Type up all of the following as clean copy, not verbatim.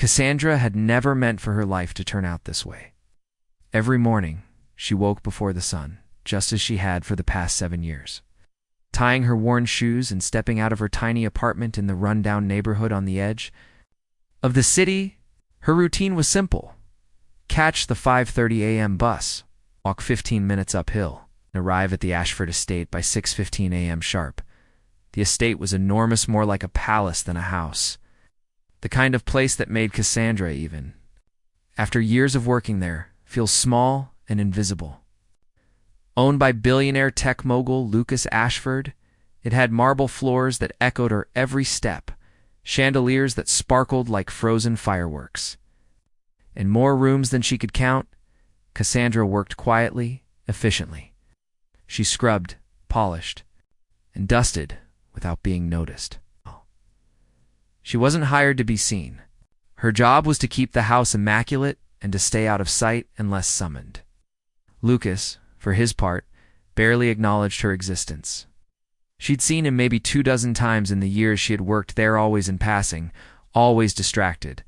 Cassandra had never meant for her life to turn out this way. Every morning, she woke before the sun, just as she had for the past 7 years. Tying her worn shoes and stepping out of her tiny apartment in the run-down neighborhood on the edge of the city, her routine was simple. Catch the 5:30 a.m. bus, walk 15 minutes uphill, and arrive at the Ashford estate by 6:15 a.m. sharp. The estate was enormous, more like a palace than a house. The kind of place that made Cassandra, even after years of working there, feel small and invisible. Owned by billionaire tech mogul Lucas Ashford, it had marble floors that echoed her every step, chandeliers that sparkled like frozen fireworks. In more rooms than she could count, Cassandra worked quietly, efficiently. She scrubbed, polished, and dusted without being noticed. She wasn't hired to be seen. Her job was to keep the house immaculate and to stay out of sight unless summoned. Lucas, for his part, barely acknowledged her existence. She'd seen him maybe 24 times in the years she had worked there, always in passing, always distracted,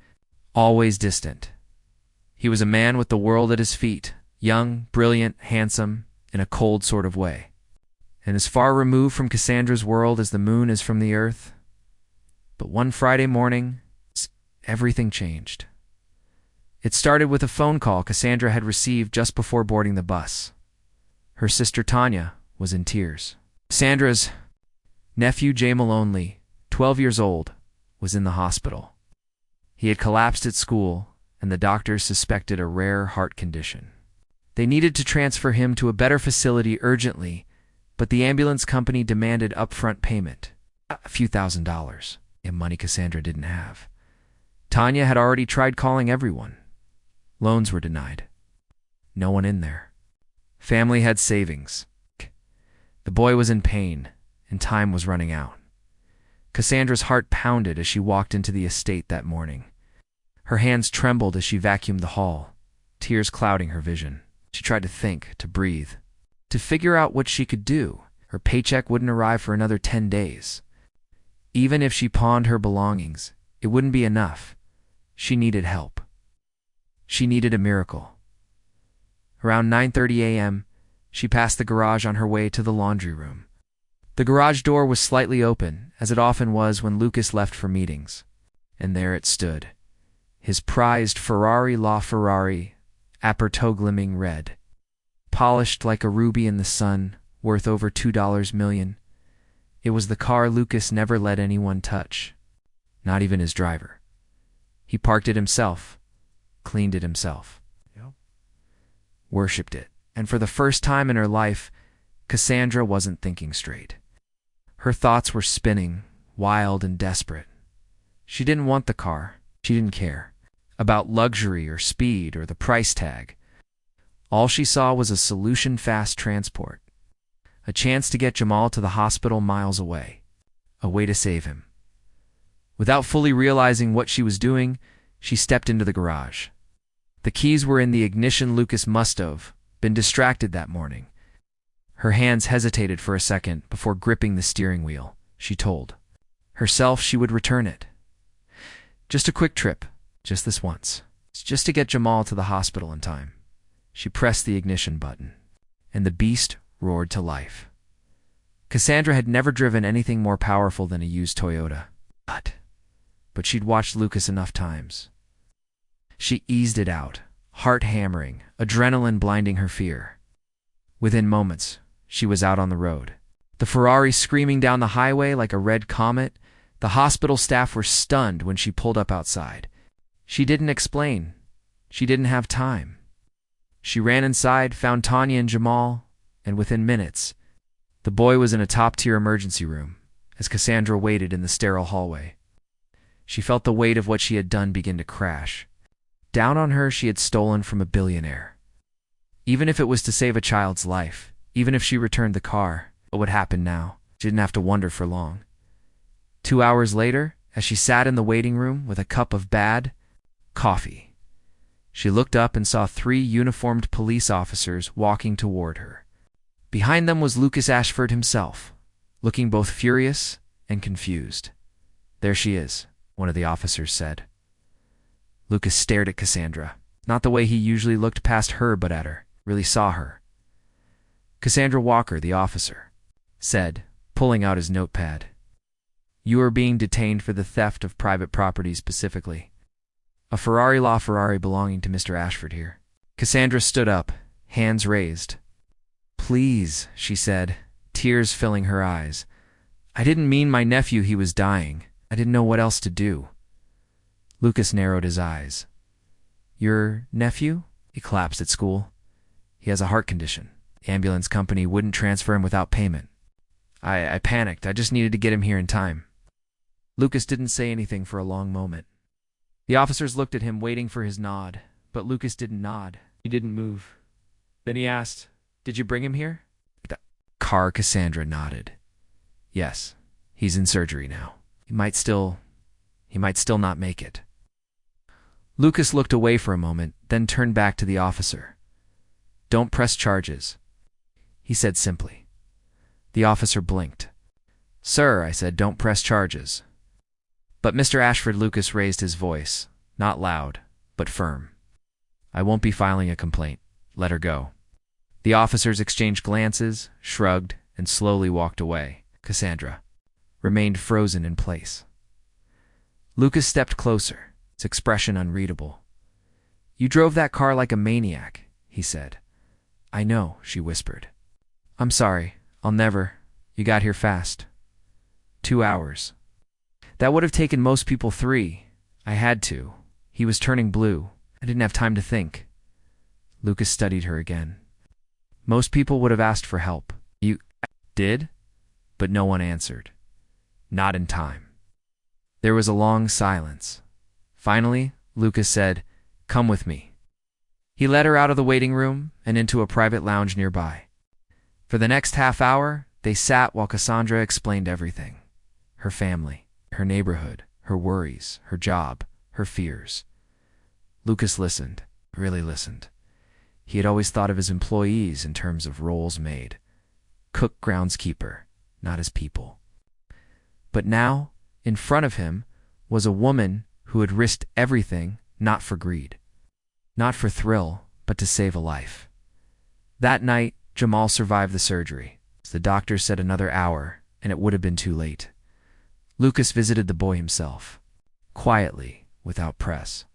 always distant. He was a man with the world at his feet, young, brilliant, handsome, in a cold sort of way. And as far removed from Cassandra's world as the moon is from the earth. But one Friday morning, everything changed. It started with a phone call Cassandra had received just before boarding the bus. Her sister Tanya was in tears. Cassandra's nephew Jay Malone Lee, 12 years old, was in the hospital. He had collapsed at school, and the doctors suspected a rare heart condition. They needed to transfer him to a better facility urgently, but the ambulance company demanded upfront payment, a few $1,000s, and money Cassandra didn't have. Tanya had already tried calling everyone. Loans were denied. No one in there. Family had savings. The boy was in pain, and time was running out. Cassandra's heart pounded as she walked into the estate that morning. Her hands trembled as she vacuumed the hall, tears clouding her vision. She tried to think, to breathe, to figure out what she could do. Her paycheck wouldn't arrive for another 10 days. Even if she pawned her belongings, it wouldn't be enough. She needed help. She needed a miracle. Around 9:30 a.m., she passed the garage on her way to the laundry room. The garage door was slightly open, as it often was when Lucas left for meetings. And there it stood. His prized Ferrari LaFerrari, Aperto glimmering red. Polished like a ruby in the sun, worth over $2 million. It was the car Lucas never let anyone touch. Not even his driver. He parked it himself, cleaned it himself. Worshipped it. And for the first time in her life, Cassandra wasn't thinking straight. Her thoughts were spinning, wild and desperate. She didn't want the car. She didn't care about luxury or speed or the price tag. All she saw was a solution: fast transport. A chance to get Jamal to the hospital miles away. A way to save him. Without fully realizing what she was doing, she stepped into the garage. The keys were in the ignition. Lucas must have been distracted that morning. Her hands hesitated for a second before gripping the steering wheel. She told herself she would return it. Just a quick trip, just this once. It's just to get Jamal to the hospital in time. She pressed the ignition button, and the beast roared to life. Cassandra had never driven anything more powerful than a used Toyota. But she'd watched Lucas enough times. She eased it out, heart hammering, adrenaline blinding her fear. Within moments, she was out on the road. The Ferrari screaming down the highway like a red comet. The hospital staff were stunned when she pulled up outside. She didn't explain. She didn't have time. She ran inside, found Tanya and Jamal, and within minutes, the boy was in a top-tier emergency room as Cassandra waited in the sterile hallway. She felt the weight of what she had done begin to crash. Down on her, she had stolen from a billionaire. Even if it was to save a child's life, even if she returned the car, what would happen now? She didn't have to wonder for long. 2 hours later, as she sat in the waiting room with a cup of bad coffee, she looked up and saw 3 uniformed police officers walking toward her. Behind them was Lucas Ashford himself, looking both furious and confused. "There she is," one of the officers said. Lucas stared at Cassandra, not the way he usually looked past her but at her, really saw her. Cassandra Walker, the officer, said, pulling out his notepad. You are being detained for the theft of private property specifically. A Ferrari belonging to Mr. Ashford here. Cassandra stood up, hands raised. Please, she said, tears filling her eyes. I didn't mean my nephew, he was dying. I didn't know what else to do. Lucas narrowed his eyes. Your nephew? He collapsed at school. He has a heart condition. The ambulance company wouldn't transfer him without payment. I panicked. I just needed to get him here in time. Lucas didn't say anything for a long moment. The officers looked at him, waiting for his nod, but Lucas didn't nod. He didn't move. Then he asked, Did you bring him here? The car. Cassandra nodded. Yes, he's in surgery now. He might still not make it. Lucas looked away for a moment, then turned back to the officer. Don't press charges, he said simply. The officer blinked. Sir, I said, don't press charges. But Mr. Ashford, Lucas raised his voice, not loud, but firm. I won't be filing a complaint. Let her go. The officers exchanged glances, shrugged, and slowly walked away. Cassandra remained frozen in place. Lucas stepped closer, his expression unreadable. You drove that car like a maniac, he said. I know, she whispered. I'm sorry. I'll never. You got here fast. 2 hours. That would have taken most people 3. I had to. He was turning blue. I didn't have time to think. Lucas studied her again. Most people would have asked for help. You did? But no one answered. Not in time. There was a long silence. Finally, Lucas said, Come with me. He led her out of the waiting room and into a private lounge nearby. For the next half hour, they sat while Cassandra explained everything. Her family, her neighborhood, her worries, her job, her fears. Lucas listened, really listened. He had always thought of his employees in terms of roles made. Cook, groundskeeper, not as people. But now, in front of him, was a woman who had risked everything, not for greed. Not for thrill, but to save a life. That night, Jamal survived the surgery. The doctor said another hour, and it would have been too late. Lucas visited the boy himself, quietly, without press.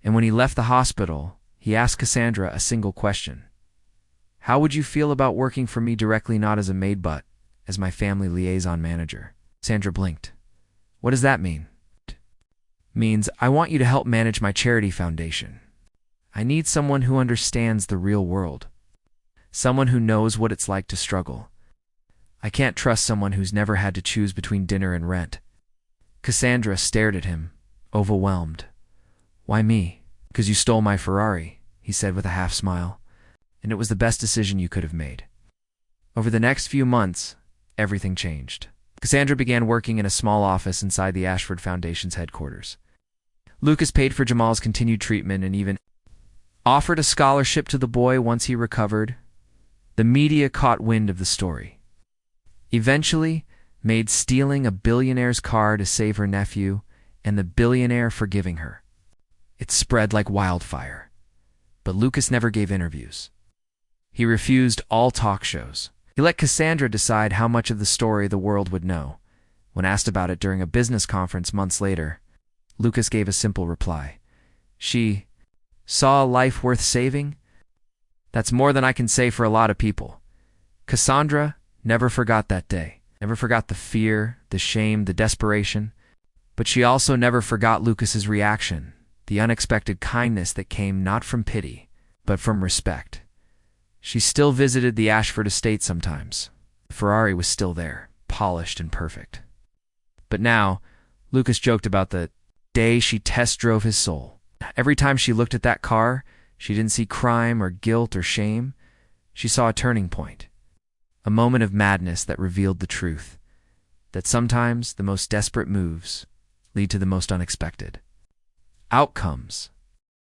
And when he left the hospital, he asked Cassandra a single question. How would you feel about working for me directly, not as a maid but as my family liaison manager? Cassandra blinked. What does that mean? Means I want you to help manage my charity foundation. I need someone who understands the real world. Someone who knows what it's like to struggle. I can't trust someone who's never had to choose between dinner and rent. Cassandra stared at him, overwhelmed. Why me? Because you stole my Ferrari, he said with a half smile. And it was the best decision you could have made. Over the next few months, everything changed. Cassandra began working in a small office inside the Ashford Foundation's headquarters. Lucas paid for Jamal's continued treatment and even offered a scholarship to the boy once he recovered. The media caught wind of the story. Eventually, Maid stealing a billionaire's car to save her nephew, and the billionaire forgiving her. It spread like wildfire. But Lucas never gave interviews. He refused all talk shows. He let Cassandra decide how much of the story the world would know. When asked about it during a business conference months later, Lucas gave a simple reply. She saw a life worth saving? That's more than I can say for a lot of people. Cassandra never forgot that day, never forgot the fear, the shame, the desperation. But she also never forgot Lucas's reaction, the unexpected kindness that came not from pity, but from respect. She still visited the Ashford estate sometimes. The Ferrari was still there, polished and perfect. But now, Lucas joked about the day she test drove his soul. Every time she looked at that car, she didn't see crime or guilt or shame. She saw a turning point, a moment of madness that revealed the truth, that sometimes the most desperate moves lead to the most unexpected outcomes.